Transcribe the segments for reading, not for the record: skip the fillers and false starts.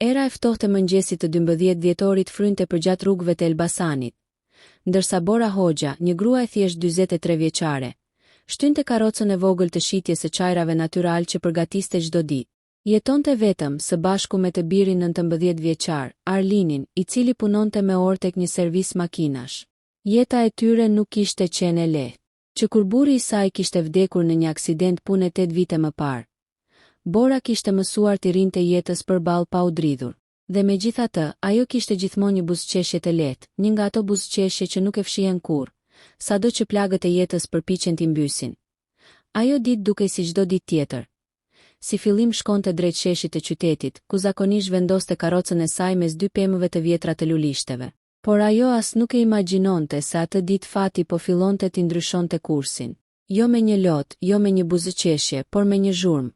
Era e ftohtë e mëngjesit të 12 dhjetorit frynte përgjat rrugëve të Elbasanit, ndërsa Bora Hoxha, një grua e thjesht 43 vjeçare, shtynte karrocën e vogël të shitjes së çajrave natyral që përgatiste çdo ditë. Jetonte vetëm së bashku me të birin 19 vjeçar, Arlinin, i cili punonte me orë tek një servis makinash. Jeta e tyre nuk kishte qenë e lehtë, që kur burri i saj kishte vdekur në një aksident pune 8 vite më parë. Bora kishte mësuar të rinte jetës përballë pa u dridhur. Dhe megjithatë, ajo kishte gjithmonë një buzëqeshje të lehtë, një nga ato buzëqeshje që nuk e fshihen kurrë, sado që plagët e jetës përpiqen t'i mbysin. Ajo ditë dukej si çdo ditë tjetër. Si fillim shkonte drejt sheshit të qytetit, ku zakonisht vendoste karrocën e saj mes dy pemëve të vjetra të lulishteve. Por ajo as nuk e imagjinonte se atë ditë fati po fillonte t'i ndryshonte kursin. Jo me një lot, jo me një buzëqeshje, por me një zhurmë.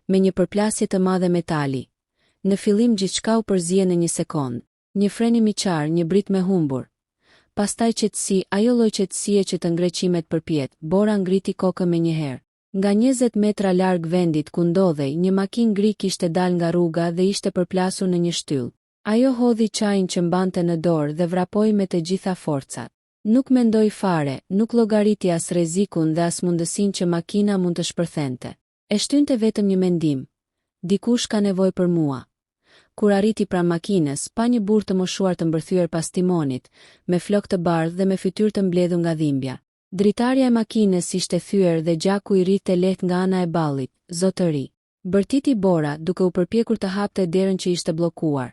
Me një përplasje të madhe metali. Në fillim gjithçka u përzije në një sekond. Një fren i miqar, një brit me humbur. Pastaj qetësi, ajo lloj qetësie që të ngre qimet përpjet. Bora ngriti kokën menjëherë. Nga 20 metra larg vendit ku ndodhej, një makinë gri kishte dalë nga rruga dhe ishte përplasur në një shtyllë. Ajo hodhi çajin që mbante në dorë dhe vrapoi me të gjitha forcat. Nuk mendoi fare, nuk llogariti as rrezikun dhe as mundësinë që makina mund të shpërthente. E shtynte vetëm një mendim. Dikush ka nevojë për mua. Kur arriti pranë makinës, pa një burr të moshuar të mbërthyer pas timonit, me flokë të bardhë dhe me fytyrë të mbledhur nga dhimbja. Dritarja e makinës ishte thyer dhe gjaku i rrite lehtë nga ana e ballit. Zotëri. Bërtiti Bora, duke u përpjekur të hapte derën që ishte bllokuar.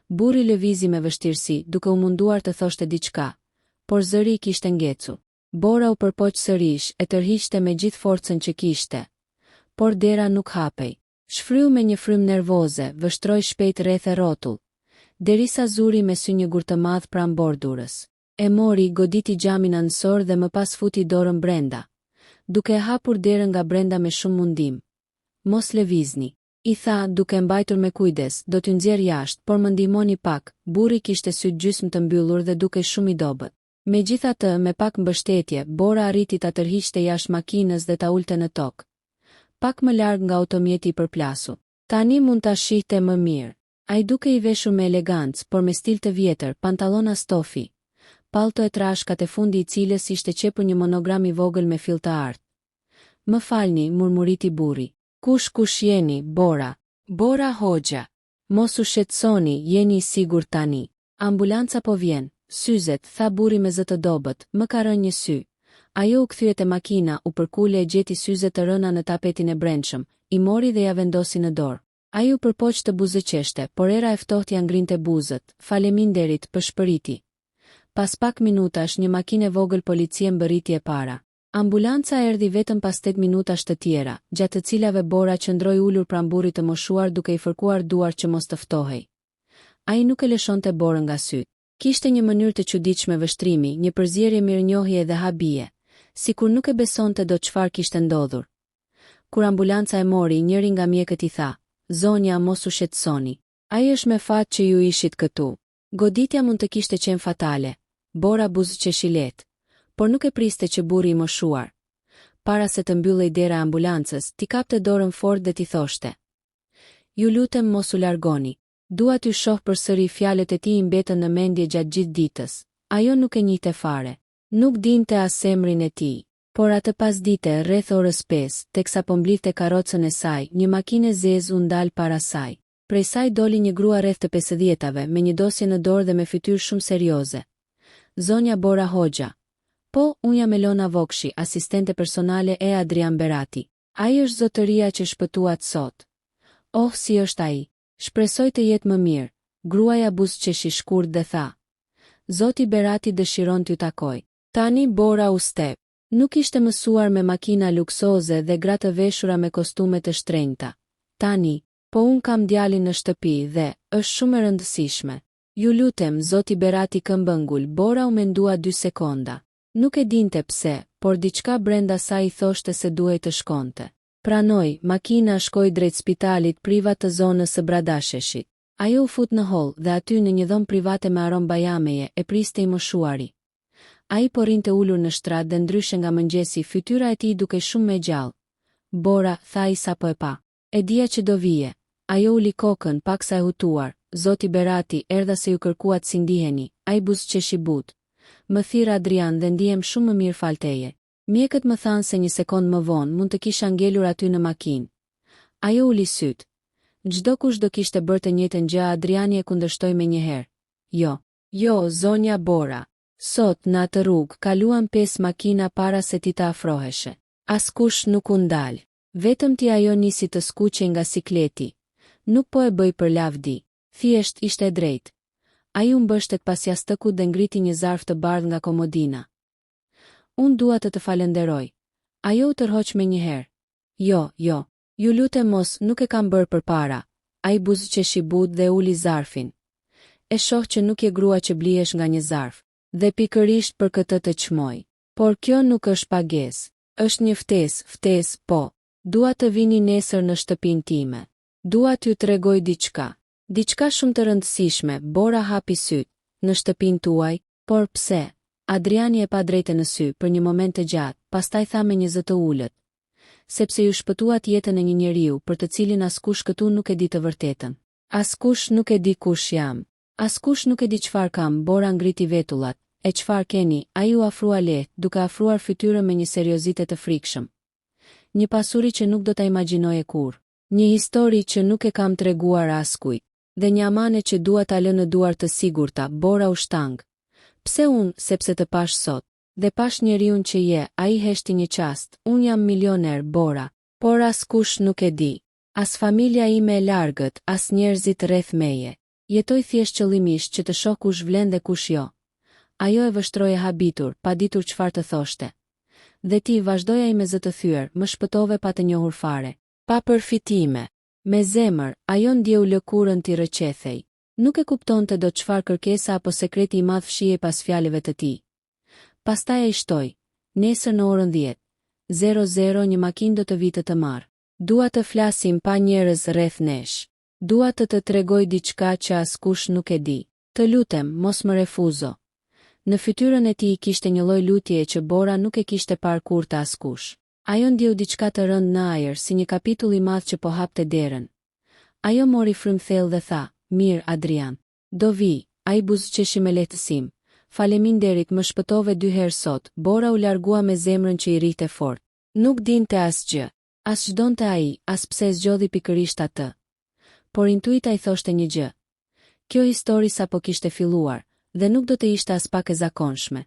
Burri lëvizi me vështirësi, duke u munduar të thoshte diçka, por zëri i kishte ngecur. Bora u përpoq sërish, e tërhiqte me gjithë forcën që kishte. Por dera nuk hapej. Shfryu me një frymë nervoze, vështroi shpejt rreth e rrotull, derisa zuri me sy një gur të madh pranë bordurës. E mori, goditi xhamin anësor dhe më pas futi dorën brenda, duke e hapur derën nga brenda me shumë mundim. Mos lëvizni, i tha, duke mbajtur me kujdes, do t'ju nxjerr jashtë, por më ndihmoni pak. Burri kishte syt gjysmë të mbyllur dhe dukej shumë i dobët. Megjithatë, me pak mbështetje, Bora arriti ta tërhiqte jashtë makinës dhe ta ulte në tokë. Pak më larg nga automjeti i përplasur. Tani mund ta shihte më mirë. Ai duke i veshur me elegancë, por me stil të vjetër, pantallona stofi. Palto e trashkat e fundi i cilës ishte qepur një monogram i vogël me fill të artë. Më falni, murmuriti burri. Kush jeni, Bora? Bora Hoxha. Mos u shqetësoni, jeni i sigurt tani. Ambulanca po vjen. Syzet, tha burri me zë të dobët, më ka rënë një sy. Ajo u kthye te makina, u përkule e gjeti syze të rëna në tapetin e brendshëm, i mori dhe ja vendosi në dorë. Ai u përpoq të buzëqeshte, por era e ftohtë ja ngrinte buzët. Faleminderit, pëshpëriti. Pas pak minutash një makinë e vogël policie mbërriti e para. Ambulanca erdhi vetëm pas 8 minutash të tjera, gjatë të cilave Bora qëndroi ulur pranë burrit të moshuar duke i fërkuar duar që mos të ftohej. Ai nuk e lëshonte Borën nga syt. Kishte një mënyrë të çuditshme vështrimi, një përzierje mirënjohje dhe habie, sikur nuk e besonte do çfarë kishte ndodhur. Kur ambulanca e mori, njëri nga mjekët i tha: "Zonja, mos u shqetësoni. Ai është me fat që ju ishit këtu. Goditja mund të kishte qenë fatale." Bora buzëqeshi lehtë, por nuk e priste që burri i moshuar, para se të mbyllej dera e ambulancës, t'i kapte dorën fort dhe t'i thoshte: "Ju lutem mos u largoni. Dua t'ju shoh përsëri." Fjalët e tij i mbetën në mendje gjatë gjithë ditës. Ajo nuk e njihte fare. Nuk dinte as emrin e tij. Por atë pasdite, rreth orës 5, teksa po mblidhte karrocën e saj, një makinë e zezë u ndal para saj. Prej saj doli një grua rreth të 50-tave, me një dosje në dorë dhe me fytyrë shumë serioze. "Zonja Bora Hoxha." "Po, unë jam Elona Vokshi, asistente personale e Adrian Berati. Ai është zotëria që shpëtuat sot." "Oh, si është ai? Shpresoj të jetë më mirë." Gruaja buzëqeshi shkurt dhe tha: "Zoti Berati dëshiron t'ju takoj." Tani Bora u step. Nuk ishte mësuar me makina luksoze dhe gra të veshura me kostume të shtrenjta. Tani, "Po unë kam djalin në shtëpi dhe është shumë e rëndësishme." "Ju lutem, zoti Berati," këmbëngull. Bora u mendua 2 sekonda. Nuk e dinte pse, por diçka brenda saj i thoshte se duhej të shkonte. Pranoi, makina shkoi drejt spitalit privat të zonës së Bradasheshit. Ajo u fut në hol dhe aty në një dhomë private me aromë bajameje e priste i moshuari. Ai po rinte ulur në shtrat dhe ndryshe nga mëngjesi fytyra e tij duke shumë me gjallë. "Bora," tha ai sapo e pa. "E dija që do vije." Ajo uli kokën paksa e hutuar, zoti Berati erdha se ju kërkuat si ndiheni, ai buzëqesh i butë. Më thirr Adrian dhe ndihem shumë më mirë falteje. Mjekët më thanë se një sekond më vonë mund të kisha ngelur aty në makinë. Ajo uli syt. Çdo kush do kishte bërë të njëjtën gjë, Adriani e kundërshtoi menjëherë. Jo, zonja Bora. Sot në atë rrugë kaluan 5 makina para se ti të afroheshe. Askush nuk u ndal. Vetëm ti ajo nisi të skuqej nga sikleti. Nuk po e bëj për lavdi. Thjesht ishte e drejtë. Ai u mbështet pas jastëkut dhe ngriti një zarf të bardhë nga komodina. Unë dua të falenderoj. Ajo u tërhoq menjëherë. Jo, ju lutem mos, nuk e kam bërë përpara. Ai buzëqesh i butë dhe uli zarfin. E shoh që nuk je grua që blihesh nga një zarf, dhe pikërisht për këtë të çmoj. Por kjo nuk është pagesë, është një ftesë, po. Dua të vini nesër në shtëpinë time. Dua t'ju tregoj diçka shumë të rëndësishme. Bora hapi syt. Në shtëpinë tuaj? Por pse? Adriani e pa drejtë në sy për një moment të gjatë, pastaj tha me një zë të ulët. Sepse ju shpëtuat jetën e një njeriu për të cilin askush këtu nuk e di të vërtetën. Askush nuk e di kush jam. Askush nuk e di çfarë kam. Bora ngriti vetullat. E çfarë keni? Ai u afrua lehtë, duke afruar fytyrën me një seriozitet të frikshëm. Një pasuri që nuk do ta imagjinoje kurrë. Një histori që nuk e kam treguar askujt. Dhe një amane që dua ta lë në duar të sigurta. Bora u shtang. Pse unë? Sepse të pash sot. Dhe pash njeriun që je. Ai heshti një qast. Unë jam milioner, Bora. Por askush nuk e di. As familja ime e largët, as njerëzit rreth meje. Jetoj thjesht qëllimisht që të shoh kush vlen dhe kush jo. Ajo e vështroi e habitur, pa ditur çfarë të thoshte. Dhe ti, vazhdoi ai me zë të thyer, më shpëtove pa të njohur fare. Pa përfitime. Me zemër, ajo ndjeu lëkurën t'i rëqethej. Nuk e kuptonte dot çfarë kërkesa apo sekreti i madh fshihej pas fjalëve të tij. Pastaj ai shtoi. Nesër në orën 10:00 një makinë do të vitë të marr. Dua të flasim pa njerëz rreth nesh. Dua të tregoj diçka që askush nuk e di. Të lutem, mos më refuzo. Në fytyrën e tij kishte një lloj lutjeje që Bora nuk e kishte parë kurrë te askush. Ajo ndjeu diçka të rëndë në ajër, si një kapitull i madh që po hapte derën. Ajo mori frymthell dhe tha: "Mirë, Adrian. Do vi." Ai buzëqeshi me lehtësim. "Faleminderit, më shpëtove 2 herë sot." Bora u largua me zemrën që i rrihte fort. Nuk dinte asgjë. As ç'donte ai, as pse zgjodhi pikërisht atë. Por intuita i thoshte një gjë. Kjo histori sapo kishte filluar, dhe nuk do të ishte as pak e zakonshme.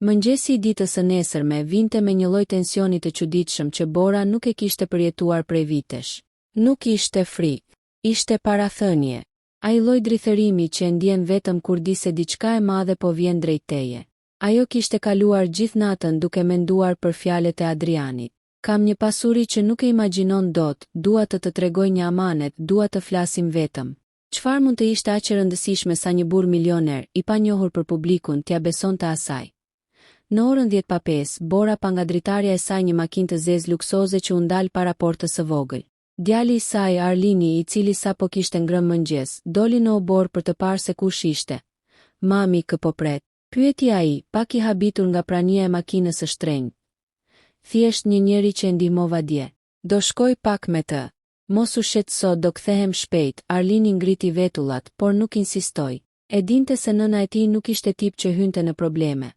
Mëngjesi i ditës së nesërme vinte me një lloj tensioni të çuditshëm që Bora nuk e kishte përjetuar prej vitesh. Nuk ishte frikë, ishte parathënie. Ai lloj drithërimi që e ndjen vetëm kur di se diçka e madhe po vjen drejt teje. Ajo kishte kaluar gjithë natën duke menduar për fjalët e Adrianit. Kam një pasuri që nuk e imagjinon dot, dua të tregoj një amanet, dua të flasim vetëm. Çfarë mund të ishte aq e rëndësishme sa një burr milioner, i panjohur për publikun, t'ia besonte asaj? Në orën 10:05, Bora pa nga dritarja e saj një makinë të zezë luksoze që u ndal para portës së vogël. Djali i saj, Arlini, i cili sapo kishte ngrënë mëngjes, doli në obor për të parë se kush ishte. "Mami, kë po pret?" pyeti ai, pak i habitur nga prania e makinës së shtrenjtë. "Thjesht një njeri që e ndihmova dje. Do shkoj pak me të. Mos u shqetëso, do kthehem shpejt." Arlini ngriti vetullat, por nuk insistoi. E dinte se nëna e tij nuk ishte tip që hynte në probleme.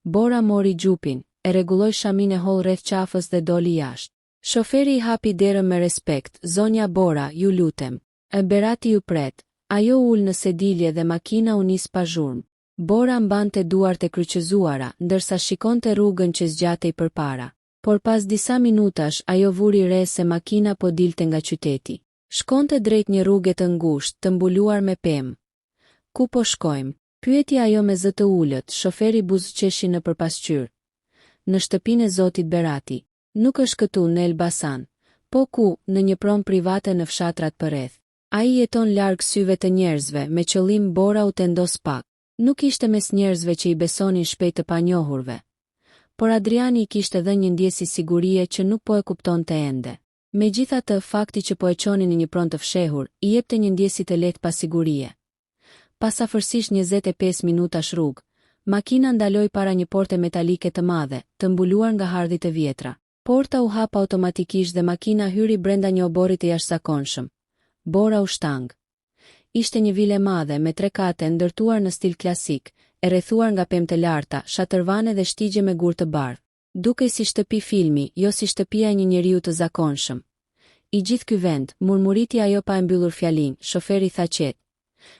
Bora mori gjupin, e rregulloi shamin e holl rreth qafës dhe doli jashtë. Shoferi i hapi derën me respekt. "Zonja Bora, ju lutem. Berati ju pret." Ajo ul në sedilje dhe makina u nis pa zhurmë. Bora mbante duart e kryqëzuara, ndërsa shikonte rrugën që zgjatej përpara. Por pas disa minutash ajo vuri re se makina po dilte nga qyteti. Shkonte drejt një rruge të ngushtë, të mbuluar me pemë. "Ku po shkojmë?" pyeti ajo me zë të ulët. Shoferi buzëqeshi në përpasqyrë. "Në shtëpinë e zotit Berati." "Nuk është këtu në Elbasan." "Po ku?" "Në një pronë private në fshatrat përreth." Ai jeton larg syve të njerëzve, me qëllim. Bora u tendos pak. Nuk ishte mes njerëzve që i besonin shpejt të panjohurve. Por Adriani i kishte dhënë një ndjesë sigurie që nuk po e kuptonte ende. Megjithatë, fakti që po e çonin në një pronë të fshehur, i jepte një ndjesë të lehtë pasigurie. Pas afërsisht 25 minutash rrugë, makina ndaloi para një porte metalike të madhe, të mbuluar nga hardhi të vjetra. Porta u hap automatikisht dhe makina hyri brenda një obori të jashtëzakonshëm. Bora u shtang. Ishte një vilë e madhe me 3 kate ndërtuar në stil klasik, e rrethuar nga pemë të larta, shatërvane dhe shtigje me gur të bardhë. Dukej si shtëpi filmi, jo si shtëpia e një njeriu të zakonshëm. I gjithë ky vend, murmuriti ajo pa e mbyllur fjalin, shoferi tha qetë.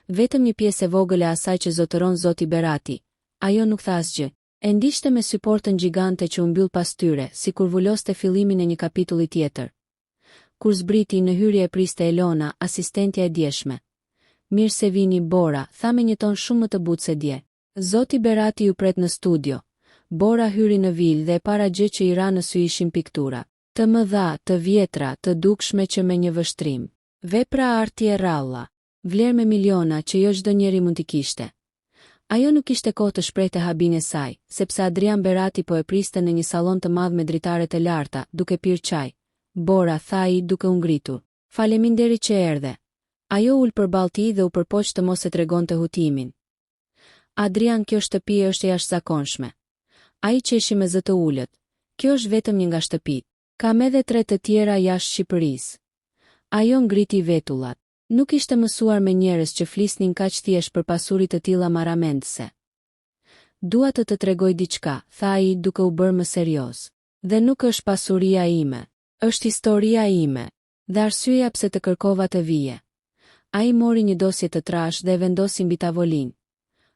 Vetëm një pjesë e vogël e asaj që zotëron Zoti Berati. Ajo nuk tha asgjë. E ndiqte me syportën gjigante që u mbyll pas tyre, sikur vuloste fillimin e një kapitulli tjetër. Kur zbriti në hyrje e priste Elona, asistentja e djeshme. Mirë se vini Bora, tha me një ton shumë më të butë se dje. Zoti Berati ju pret në studio. Bora hyri në vilë dhe e para gjë që i ra në sy ishin piktura. Të mëdha, të vjetra, të dukshme që me një vështrim. Vepra arti e ralla. Vlerë me miliona që jo çdo njeri mund t'i kishte. Ajo nuk kishte kohë të shprehte habin e saj, sepse Adrian Berati po e priste në një sallon të madh me dritare të larta, duke pirë çaj. Bora, tha ai duke u ngritur. Faleminderit që erdhe. Ajo ul përballë tij dhe u përpoq të mos e tregonte hutimin. Adrian, kjo shtëpi është e jashtëzakonshme. Ai qeshi me zë të ulët. Kjo është vetëm një nga shtëpitë. Kam edhe 3 të tjera jashtë Shqipërisë. Ajo ngriti vetullat. Nuk ishte mësuar me njerëz që flisnin kaq thjesht për pasuri të tilla maramendse. Dua të tregoj diçka, tha ai duke u bërë më serioz. Dhe nuk është pasuria ime, është historia ime, dhe arsyeja pse të kërkova të vije. Ai mori një dosje të trash dhe e vendosi mbi tavolinë.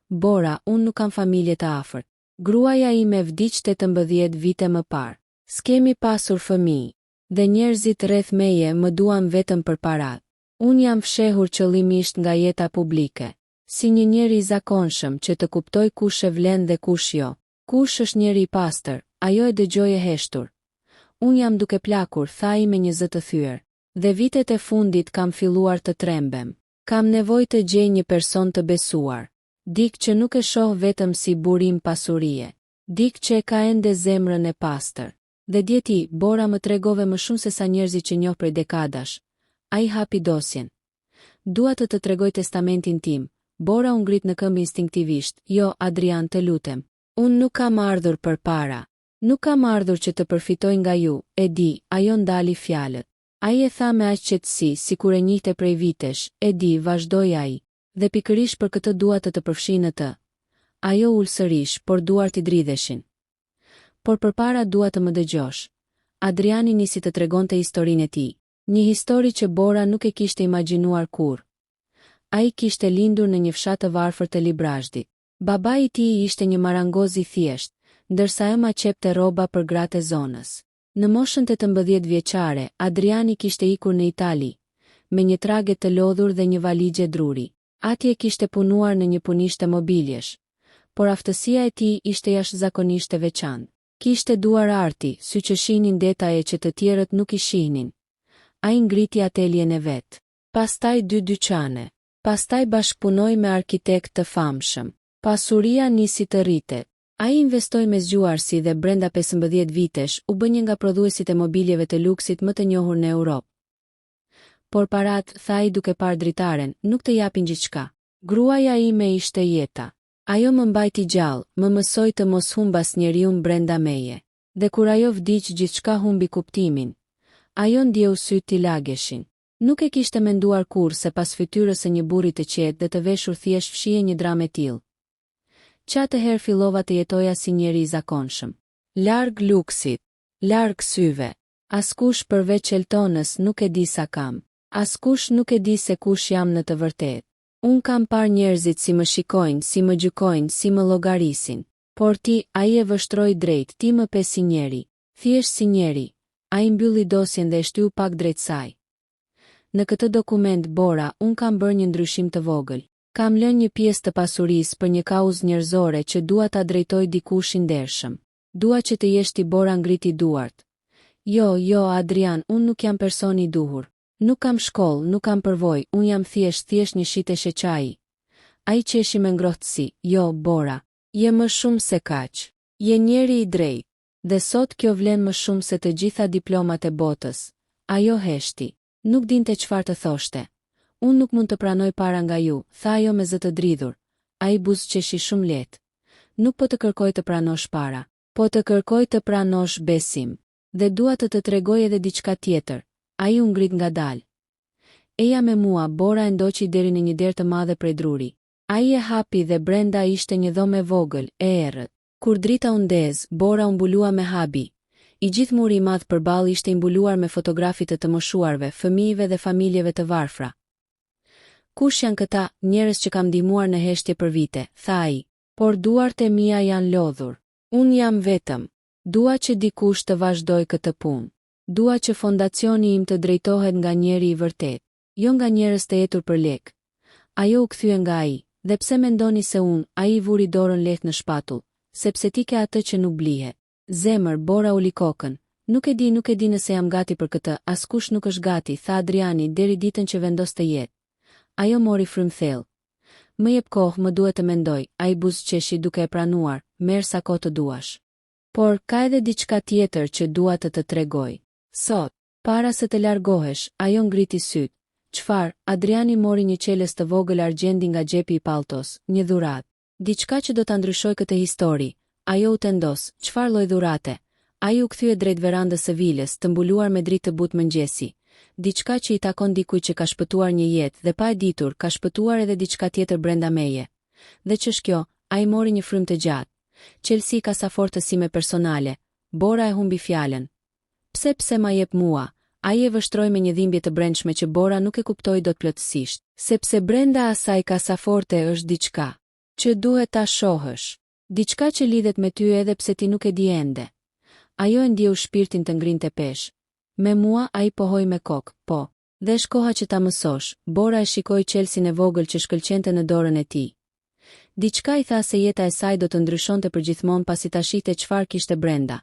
Bora, unë nuk kam familje të afërt. Gruaja ime vdiq 18 vite më parë. S'kemi pasur fëmijë, dhe njerëzit rreth meje më duan vetëm për paratë. Unë jam fshehur qëllimisht nga jeta publike, si një njeri i zakonshëm që të kuptoj kush e vlen dhe kush jo. Kush është njeri i pastër, ajo e dëgjoi e heshtur. Unë jam duke plakur, tha ai me një zë të thyer. Dhe vitet e fundit kam filluar të trembem. Kam nevojë të gjej një person të besuar. Dik që nuk e shoh vetëm si burim pasurie. Dik që e ka ende zemrën e pastër. Dhe djeti, Bora më tregove më shumë se sa njerëzit që njoh prej dekadash. Ai hapi dosjen. Dua të tregoj testamentin tim. Bora u ngrit në këmbë instinktivisht. Jo, Adrian, të lutem. Unë nuk kam ardhur për para. Nuk kam ardhur që të përfitoj nga ju. E di, ajo ndali fjalët. Ai e tha me aq qetësi, sikur e njihte prej vitesh. E di, vazhdoi ai. Dhe pikërisht për këtë dua të përfshin në të. Ajo ul sërish, por duart I dridheshin. Por përpara dua të më dëgjosh. Adriani nisi të tregonte historinë e tij. Një histori që Bora nuk e kishte imagjinuar kur. Ai kishte lindur në një fshat të varfër të Librazhdit. Babai I tij ishte një marangoz I thjesht, ndërsa ema qepte rroba për gratë e zonës. Në moshën 18 vjeçare, Adriani kishte ikur në Itali, me një trage të lodhur dhe një valixhe druri. Atje kishte punuar në një punishte mobiljesh, por aftësia e tij ishte jashtëzakonisht e veçantë. Kishte duar arti, sy që shihnin detaje që të tjerët nuk I shihnin. Ai ngriti ateljen e vet. Pastaj 2 dyqane. Pastaj bashkëpunoi me arkitekt të famshëm. Pasuria nisi të rritet. Ai investoi me zgjuarsi dhe brenda 15 vitesh u bë një nga prodhuesit e mobiljeve të luksit më të njohur në Europë. Por parat, tha ai duke parë dritaren, nuk të japin gjithçka. Gruaja ime ishte jeta. Ajo më mbajti gjallë, më mësoi të mos humbas njeriu brenda meje. Dhe kur ajo vdiq gjithçka humbi kuptimin. Ajo ndjeu syt I lageshin. Nuk e kishte menduar kur se pas fytyrës së një burri të qetë dhe të veshur thjesht fshihej një dramë e tillë. Çatëherë fillova të jetoja si njeri I zakonshëm. Larg luksit, larg syve. Askush përveç Eltonës nuk e di sa kam. Askush nuk e di se kush jam në të vërtetë. Unë kam parë njerëzit si më shikojnë, si më gjykojnë, si më llogarisin. Por ti, ai e vështroi drejt, ti më pe si njeri. Thjesht si njeri. Ai mbylli dosjen dhe e shtyu pak drejt saj. Në këtë dokument Bora, unë kam bërë një ndryshim të vogël. Kam lënë një pjesë të pasurisë për një kauzë njerëzore që dua ta drejtoj dikush I ndershëm. Dua që të jesh ti. Bora ngriti duart. Jo, Adrian, unë nuk jam personi I duhur. Nuk kam shkollë, nuk kam përvojë, unë jam thjesht një shiteshe çaji. Ai qeshi me ngrohtësi. Jo, Bora, je më shumë se kaq. Je njeri I drejtë. Dhe sot kjo vlen më shumë se të gjitha diplomat e botës. Ajo heshti. Nuk dinte çfarë të thoshte. Unë nuk mund të pranoj para nga ju, tha ajo me zë të dridhur. Ai buzëqeshi shumë lehtë. Nuk po të kërkoj të pranosh para, po të kërkoj të pranosh besim. Dhe dua të tregoj edhe diçka tjetër. Ai u ngrit ngadalë. Eja me mua, Bora e ndoqi deri në një derë të madhe prej druri. Ai e hapi dhe brenda ishte një dhomë e vogël, e errët. Kur drita u ndez, Bora u mbulua me habi. I gjithë muri i madh përballë ishte i mbuluar me fotografi të moshuarve, fëmijëve dhe familjeve të varfra. Kush janë këta, njerëz që kam ndihmuar në heshtje për vite, tha ai. Por duart e mia janë lodhur. Unë jam vetëm. Dua që dikush të vazhdoj këtë punë. Dua që fondacioni im të drejtohet nga njeri i vërtet, jo nga njerëz të etur për lek. Ajo u kthye nga ai, dhe pse mendoni se unë, ai vuri dorën lehtë në shpatull, sepse ti ke atë që nuk blihet. Zemër, Bora uli kokën. Nuk e di nëse jam gati për këtë, askush nuk është gati, tha Adriani deri ditën që vendos të jetë. Ajo mori frymë thellë. Më jep kohë, më duhet të mendoj, ai buzëqeshi duke e pranuar, merr sa kohë të duash. Por ka edhe diçka tjetër që dua të tregoj. Sot, para se të largohesh, ajo ngriti syt. Çfarë? Adriani mori një qelës të vogël argjendi nga xhepi i palltos, një dhuratë. Diçka që do ta ndryshoj këtë histori. Ajo u tendos, çfarë lloj dhurate? Ai u kthye drejt verandës së vilës, të mbuluar me dritë të butë mëngjesi. Diçka që i takon dikujt që ka shpëtuar një jetë dhe pa e ditur, ka shpëtuar edhe diçka tjetër brenda meje. Dhe ç'është kjo? Ai mori një frymë të gjatë. Qelsi kasafortësime personale. Bora e humbi fjalën. Pse ma jep mua? Ai e vështroi me një dhimbje të brendshme që Bora nuk e kuptoi dot plotësisht, sepse brenda asaj kasaforte është diçka që duhet ta shohësh. Diçka që lidhet me ty edhe pse ti nuk e di ende. Ajo e ndjeu shpirtin të ngrinte pesh. Me mua ai pohoi me kokë, po. Dhe shkoha që ta mësosh. Bora e shikoi qelsin e vogël që shkëlqente në dorën e tij. Diçka i tha se jeta e saj do të ndryshonte përgjithmonë pasi ta shihte çfarë kishte brenda.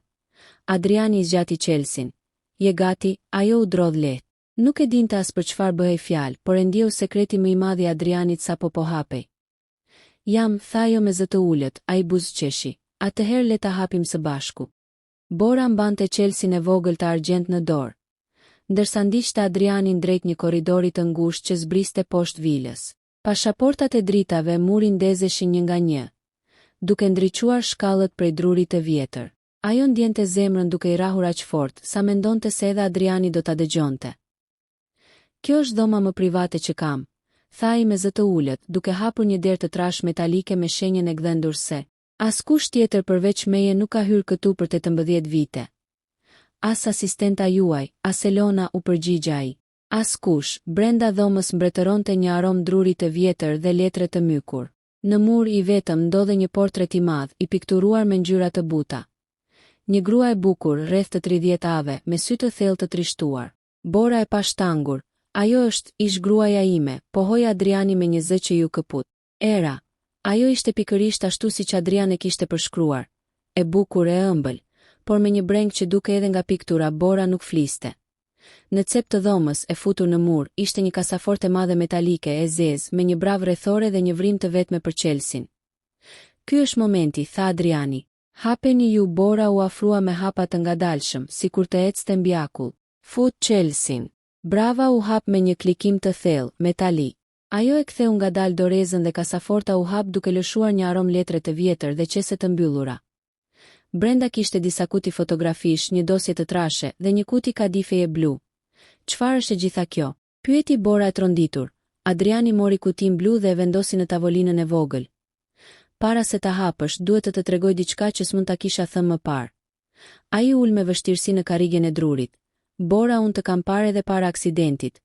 Adriani zgjati qelsin. Je gati? Ajo u drodh lehtë. Nuk e dinte as për çfarë bëhej fjalë, por e ndjeu sekreti më i madh i Adrianit sapo po hapej. Jam, tha ajo me zë të ulët, ai buzëqeshi. Atëherë le ta hapim së bashku. Bora mbante qelsin e vogël të argjend në dorë, ndërsa ndiqte Adrianin drejt një korridori të ngushtë që zbriste poshtë vilës. Pasaportat e dritave muri ndezeshin një nga një, duke ndriçuar shkallët prej drurit të vjetër. Ajo ndjente zemrën duke i rrahur aq fort, sa mendonte se edhe Adriani do ta dëgjonte. Kjo është dhoma më private që kam, tha ai me zë të ulët, duke hapur një derë të trash metalike me shenjën e gdhendur se askush tjetër përveç meje nuk ka hyrë këtu për 18 vite. As asistenta juaj, as Elona, u përgjigja ai. Askush. Brenda dhomës mbretëronte një aromë druri të vjetër dhe letre të mykur. Në mur i vetëm ndodhe një portret i madh, i pikturuar me ngjyra të buta. Një grua e bukur, rreth të 30 ave, me sy të thellë të trishtuar. Bora e pa shtangur. Ajo ish gruaja ime, pohoi Adriani me një zë që ju këput. Era. Ajo ishte pikërisht ashtu siç Adrian e kishte përshkruar. E bukur e ëmbël, por me një breng që duke edhe nga piktura. Bora nuk fliste. Në cep të dhomës, e futur në mur, ishte një kasaforte madhe metalike e zezë me një brav rrethore dhe një vrim të vetme për qelsin. Ky është momenti, tha Adriani. Hapeni ju. Bora u afrua me hapa të ngadalshëm, sikur të ecte mbi akull. Fut qelsin. Brava u hap me një klikim të thellë, metalik. Ajo e ktheu ngadal dorezën dhe kasaforta u hap duke lëshuar një aromë letre të vjetër dhe qese të mbyllura. Brenda kishte disa kuti fotografish, një dosje të trashe dhe një kuti kadifeje blu. Çfarë është e gjitha kjo? Pyeti Bora e tronditur. Adriani mori kutin blu dhe e vendosi në tavolinën e vogël. Para se ta hapësh, duhet të tregoj diçka që s'mund ta kisha thënë më parë. Ai ul me vështirësi në karrigen e drurit. Bora, unë të kam parë edhe para aksidentit.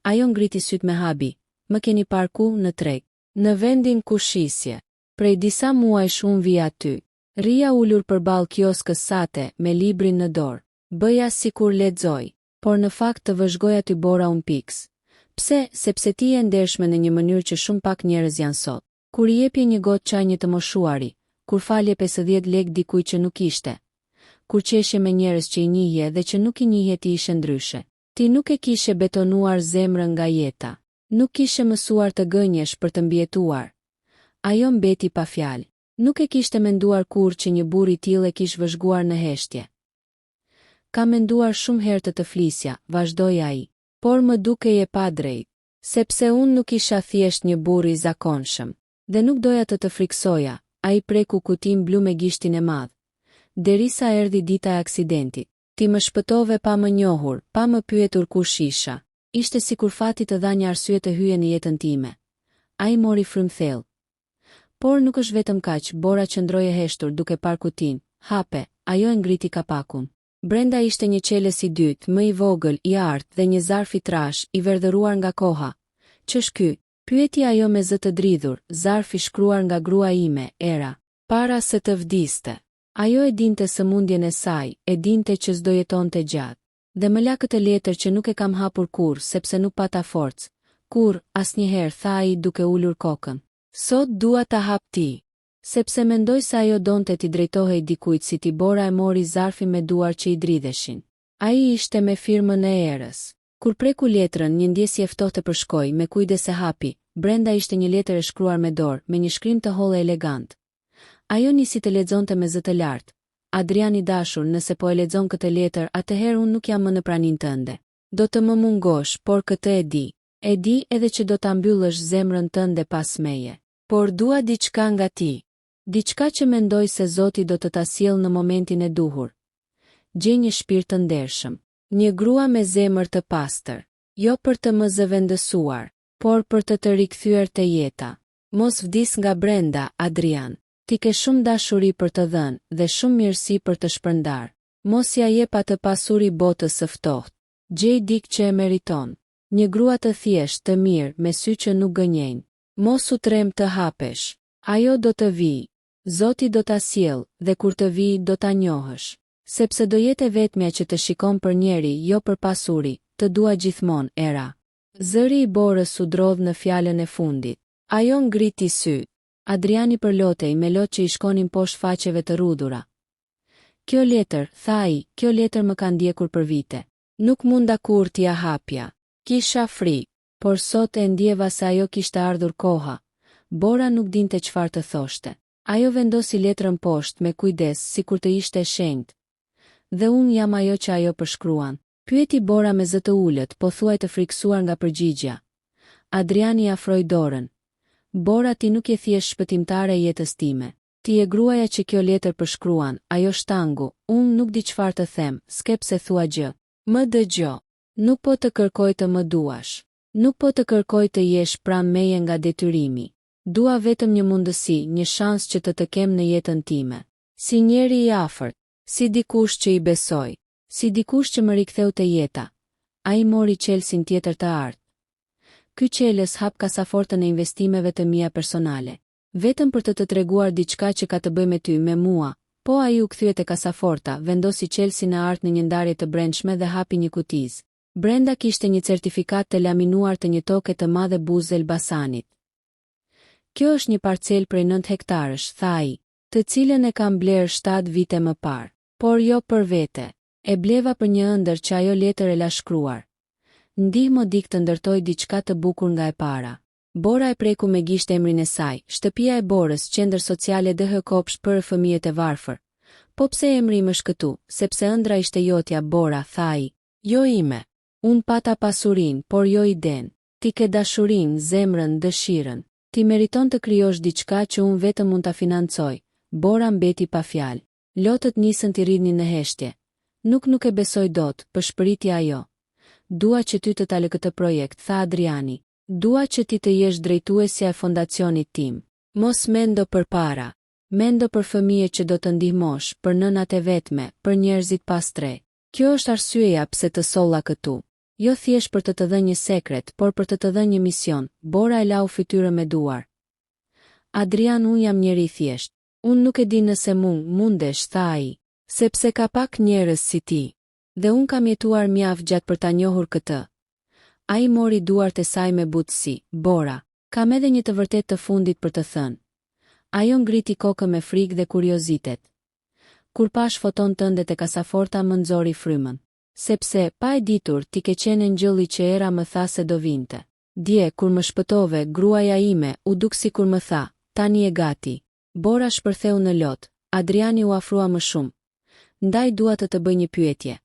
Ajo ngriti syt me habi. Më keni parë ku? Në treg. Në vendin ku shisje. Prej disa muajsh unë vi aty. Rija ulur përballë kioskës sate me librin në dorë. Bëja sikur lexoj, por në fakt të vëzhgoja ty. Bora unë piks. Pse? Sepse ti je ndershme në një mënyrë që shumë pak njerëz janë sot. Kur i jepje një gotë çaj një të moshuari, kur falje 50 lekë dikujt që nuk ishte, kur qeshje me njerëz që i njihje dhe që nuk i njihje ti ishe ndryshe. Ti nuk e kishe betonuar zemrën nga jeta. Nuk kishe mësuar të gënjesh për të mbijetuar. Ajo mbeti pa fjalë. Nuk e kishte menduar kur që një burr i tillë e kish vëzhguar në heshtje. Ka menduar shumë herë të flisja, vazhdoi ai. Por më dukej e pa drejt, sepse unë nuk isha thjesht një burr i zakonshëm. Dhe nuk doja të friksoja. Ai preku kutin blu me gishtin e madh. Derisa erdhi dita e aksidentit. Ti më shpëtove pa më njohur, pa më pyetur kush isha. Ishte sikur fati të dha një arsye të hyje në jetën time. Ai mori frymë thellë. Por nuk është vetëm kaq, Bora qëndroi e heshtur duke parë kutin. Hape, ajo e ngriti kapakun. Brenda ishte një qeles i dytë, më i vogël, i artë dhe një zarf i trash, i verdhëruar nga koha. Ç'është ky? Pyeti ajo me zë të dridhur, zarf i shkruar nga grua ime, Era. Para se të vdiste. Ajo e dinte sëmundjen e saj, e dinte që s'do jetonte gjatë. Dhe më la këtë letër që nuk e kam hapur kurrë sepse nuk pata forcë. Kur, asnjëherë, tha ai duke ulur kokën. Sot dua ta hap ti. Sepse mendoj se ajo donte t'i drejtohej dikujt si ti. Bora e mori zarfin me duar që i dridheshin. Ai ishte me firmën e Erës. Kur preku letrën, një ndjesje e ftohtë përshkoi, me kujdes e hapi. Brenda ishte një letër e shkruar me dorë, me një shkrim të hollë elegant. Ajo nisi të lexonte me zë të lartë. Adrian i dashur, nëse po e lexon këtë letër, atëherë unë nuk jam më në praninë tënde. Do të më mungosh, por këtë e di. E di edhe që do ta mbyllësh zemrën tënde pas meje. Por dua diçka nga ti. Diçka që mendoj se Zoti do të ta sjellë në momentin e duhur. Gjej një shpirt të ndershëm. Një grua me zemër të pastër. Jo për të më zëvendësuar, por për të rikthyer te jeta. Mos vdis nga brenda, Adrian. Ti ke shumë dashuri për të dhënë dhe shumë mirësi për të shpërndar. Mos ja jep atë pasuri botës së ftohtë. Gjej dikë që e meriton. Një grua të thjeshtë, të mirë, me sy që nuk gënjejnë. Mos u trem të hapesh. Ajo do të vijë. Zoti do ta sjellë dhe kur të vijë do ta njohësh. Sepse do jetë vetmja që të shikon për njeri, jo për pasuri. Të dua gjithmonë, Era. Zëri i Borës u drodh në fjalën e fundit. Ajo ngriti sy. Adriani përlotej me lot që i shkonin poshtë faqeve të rudhura. Kjo letër, tha ai, kjo letër më ka ndjekur për vite. Nuk munda kur t'ia hapja. Kisha frikë, por sot e ndjeva se ajo kishte ardhur koha. Bora nuk dinte çfarë të thoshte. Ajo vendosi letrën poshtë me kujdes, sikur të ishte e shenjtë. Dhe unë jam ajo që ajo përshkruan. Pyeti Bora me zë të ulët, pothuaj të friksuar nga përgjigja. Adriani afroi dorën. Bora, ti nuk je thjesht shpëtimtare e jetës time. Ti e gruaja që kjo letër përshkruan, ajo shtangu, unë nuk di çfarë të them, skep se thua gjë. Më dëgjo. Nuk po të kërkoj të më duash. Nuk po të kërkoj të jesh pranë meje nga detyrimi. Dua vetëm një mundësi, një shans që të kem në jetën time. Si njeri i afërt, si dikush që i besoj, si dikush që më riktheu te jeta. Ai mori qelsin tjetër të artë. Ky qeles hap kasafortën e investimeve të mia personale. Vetëm për të treguar diçka që ka të bëjë me ty, me mua. Po ai u kthye te kasaforta, vendosi qelsin e artë në një ndarje të brendshme dhe hapi një kutizë. Brenda kishte një certifikat të laminuar të një toke të madhe Buzë Elbasanit. Kjo është një parcel prej 9 hektarësh, tha ai, të cilën e kam bler 7 vite më parë. Por jo për vete. E bleva për një ëndër që ajo letër e la shkruar. Ndihmo dik të ndërtoj diçka të bukur nga e para. Bora e preku me gisht emrin e saj, shtëpia e Borës, qendër sociale DH kopsh për fëmijët e varfër. Po pse emri im është këtu, sepse ëndra ishte jotja, Bora, tha ai. Jo ime. Unë pata pasurin, por jo iden. Ti ke dashurin, zemrën, dëshirën. Ti meriton të krijosh diçka që unë vetëm mund ta financoj. Bora mbeti pa fjalë. Lotët nisën t'i rridnin në heshtje. Nuk e besoj dot, përshpëriti ajo. Dua që ty të talë këtë projekt, tha Adriani. Dua që ti të jesh drejtuesja e fondacionit tim. Mos mendo për para. Mendo për fëmijët që do të ndihmosh, për nënat e vetme, për njerëzit pas tre. Kjo është arsyeja pse të solla këtu. Jo thjesht për të dhënë një sekret, por për të dhënë një mision. Bora e lau fytyrën me duar. Adrian, unë jam njeri i thjesht. Unë nuk e di nëse mundesh, tha ai, sepse ka pak njerëz si ti. Dhe unë kam jetuar mjaft gjatë për ta njohur këtë. Ai mori duart e saj me butësi. Bora, kam edhe një të vërtet të fundit për të thënë. Ajo ngriti kokën me frikë dhe kuriozitet. Kur pash foton tënde te kasaforta më nxori frymën. Sepse, pa e ditur, ti ke qenë ngjylli që Era më tha se do vinte. Dje, kur më shpëtove, gruaja ime, u duk sikur më tha, tani e gati. Bora shpërtheu në lot, Adriani u afrua më shumë. Ndaj dua të bëj një pyetje.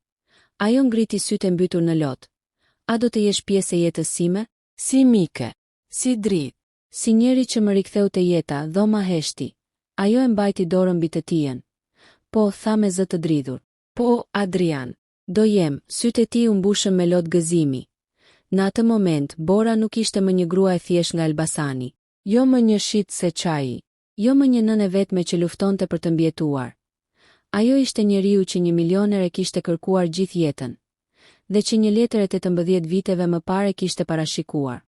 Ajo ngriti sytë e mbytur në lot. A do të jesh pjesë e jetës sime? Si mike, si dritë, si njeri që më riktheu te jeta, dhoma heshti. Ajo e mbajti dorën mbi të tijen. Po, tha me zë të dridhur. Po, Adrian, do jem, sytë e tij u mbushën me lot gëzimi. Në atë moment, Bora nuk ishte më një grua e thjesht nga Elbasani. Jo më një shit se çaji. Jo më një nënë e vetme që luftonte për të mbijetuar. Ajo ishte njeriu që 1 milioner e kishte kërkuar gjithë jetën, dhe që një letër e 18 viteve më parë kishte parashikuar.